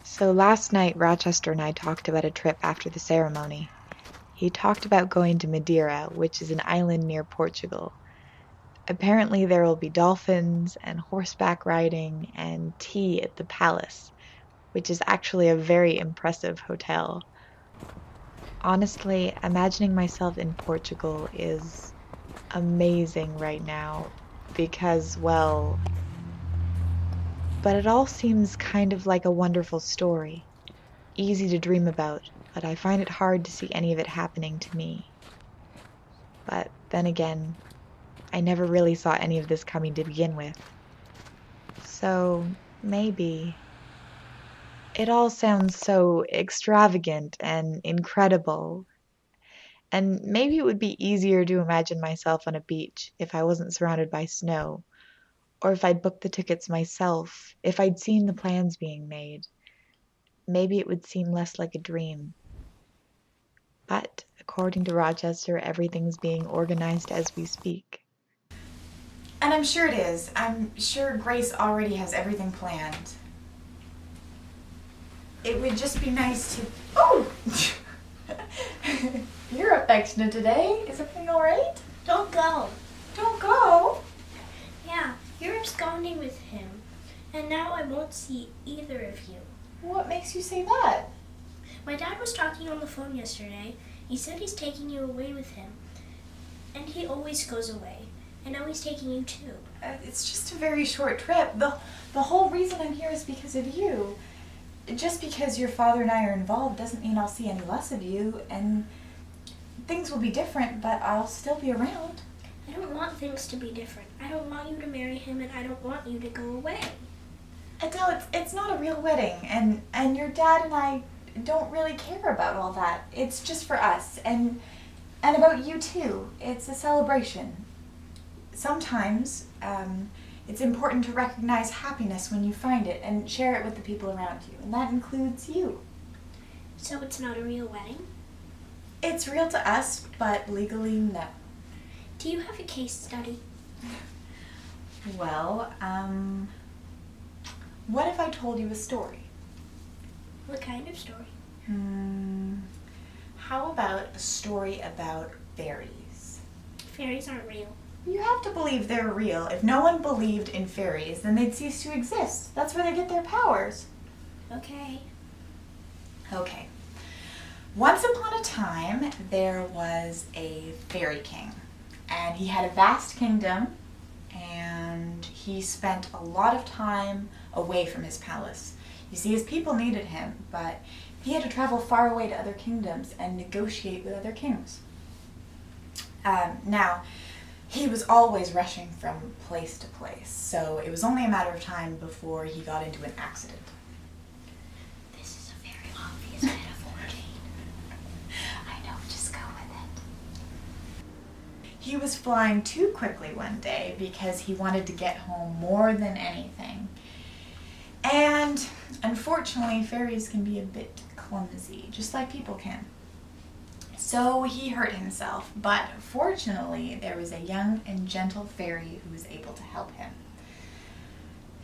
So last night, Rochester and I talked about a trip after the ceremony. He talked about going to Madeira, which is an island near Portugal. Apparently, there will be dolphins and horseback riding and tea at the palace, which is actually a very impressive hotel. Honestly, imagining myself in Portugal is amazing right now because, well, but it all seems kind of like a wonderful story. Easy to dream about, but I find it hard to see any of it happening to me. But then again, I never really saw any of this coming to begin with. So maybe it all sounds so extravagant and incredible. And maybe it would be easier to imagine myself on a beach if I wasn't surrounded by snow, or if I'd booked the tickets myself, if I'd seen the plans being made. Maybe it would seem less like a dream. But according to Rochester, everything's being organized as we speak. And I'm sure it is. I'm sure Grace already has everything planned. It would just be nice to... Oh! You're affectionate today. Is everything alright? Don't go. Don't go. Yeah, you're absconding with him. And now I won't see either of you. What makes you say that? My dad was talking on the phone yesterday. He said he's taking you away with him. And he always goes away. And now he's taking you too. It's just a very short trip. The whole reason I'm here is because of you. Just because your father and I are involved doesn't mean I'll see any less of you, and things will be different, but I'll still be around. I don't want things to be different. I don't want you to marry him, and I don't want you to go away. Adele, it's not a real wedding, and your dad and I don't really care about all that. It's just for us, and about you too. It's a celebration. Sometimes, it's important to recognize happiness when you find it and share it with the people around you, and that includes you. So it's not a real wedding? It's real to us, but legally, no. Do you have a case study? Well, what if I told you a story? What kind of story? How about a story about fairies? Fairies aren't real. You have to believe they're real. If no one believed in fairies, then they'd cease to exist. That's where they get their powers. Okay. Okay. Once upon a time, there was a fairy king. And he had a vast kingdom, and he spent a lot of time away from his palace. You see, his people needed him, but he had to travel far away to other kingdoms and negotiate with other kings. Now, he was always rushing from place to place, so it was only a matter of time before he got into an accident. This is a very obvious metaphor, Jane. I know, just go with it. He was flying too quickly one day because he wanted to get home more than anything. And unfortunately, fairies can be a bit clumsy, just like people can. So he hurt himself, but fortunately there was a young and gentle fairy who was able to help him.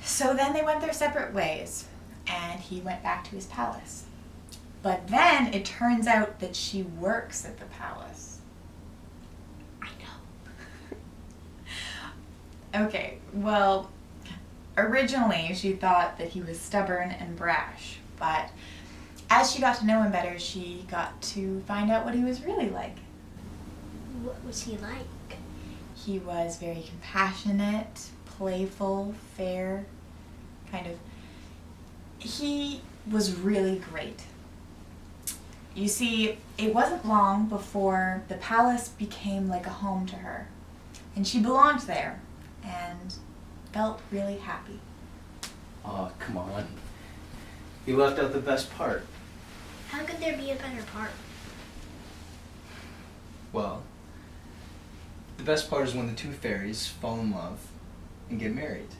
So then they went their separate ways, and he went back to his palace. But then it turns out that she works at the palace. I know. Okay, well, originally she thought that he was stubborn and brash, but as she got to know him better, she got to find out what he was really like. What was he like? He was very compassionate, playful, fair, kind of. He was really great. You see, it wasn't long before the palace became like a home to her, and she belonged there and felt really happy. Oh, come on. You left out the best part. How could there be a better part? Well, the best part is when the two fairies fall in love and get married.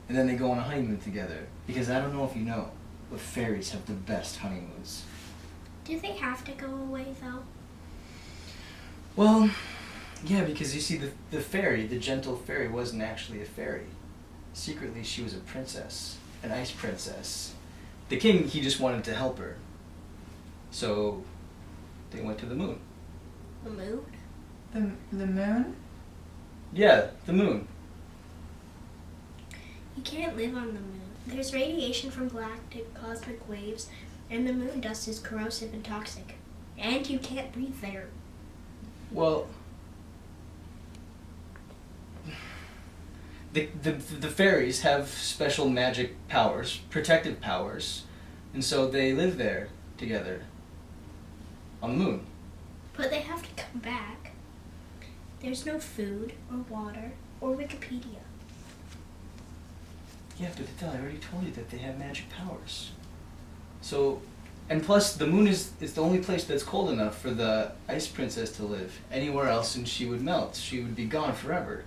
And then they go on a honeymoon together. Because I don't know if you know, but fairies have the best honeymoons. Do they have to go away, though? Well, yeah, because you see, the fairy, the gentle fairy, wasn't actually a fairy. Secretly, she was a princess, an ice princess. the king, he just wanted to help her. So they went to the moon. The moon? The moon? Yeah, the moon. You can't live on the moon. There's radiation from galactic cosmic waves, and the moon dust is corrosive and toxic. And you can't breathe there. Well, the fairies have special magic powers, protective powers, and so they live there together on the moon. But they have to come back. There's no food or water or Wikipedia. Yeah, but Adele, I already told you that they have magic powers. So, and plus the moon is the only place that's cold enough for the ice princess to live. Anywhere else and she would melt. She would be gone forever.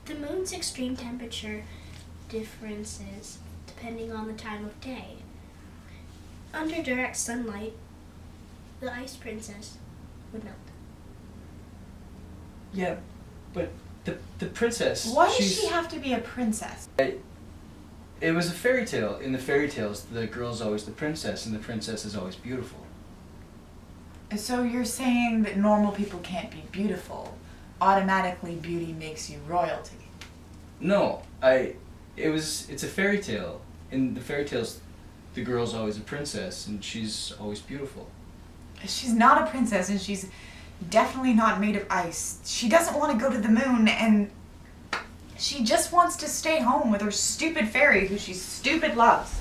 The moon's extreme temperature differences depending on the time of day. Under direct sunlight, the ice princess would melt. Yeah, but the princess... Why does she have to be a princess? It was a fairy tale. In the fairy tales, the girl's always the princess, and the princess is always beautiful. So you're saying that normal people can't be beautiful. Automatically beauty makes you royalty. No, it's a fairy tale. In the fairy tales, the girl's always a princess, and she's always beautiful. She's not a princess, and she's definitely not made of ice. She doesn't want to go to the moon, and she just wants to stay home with her stupid fairy who she stupid loves.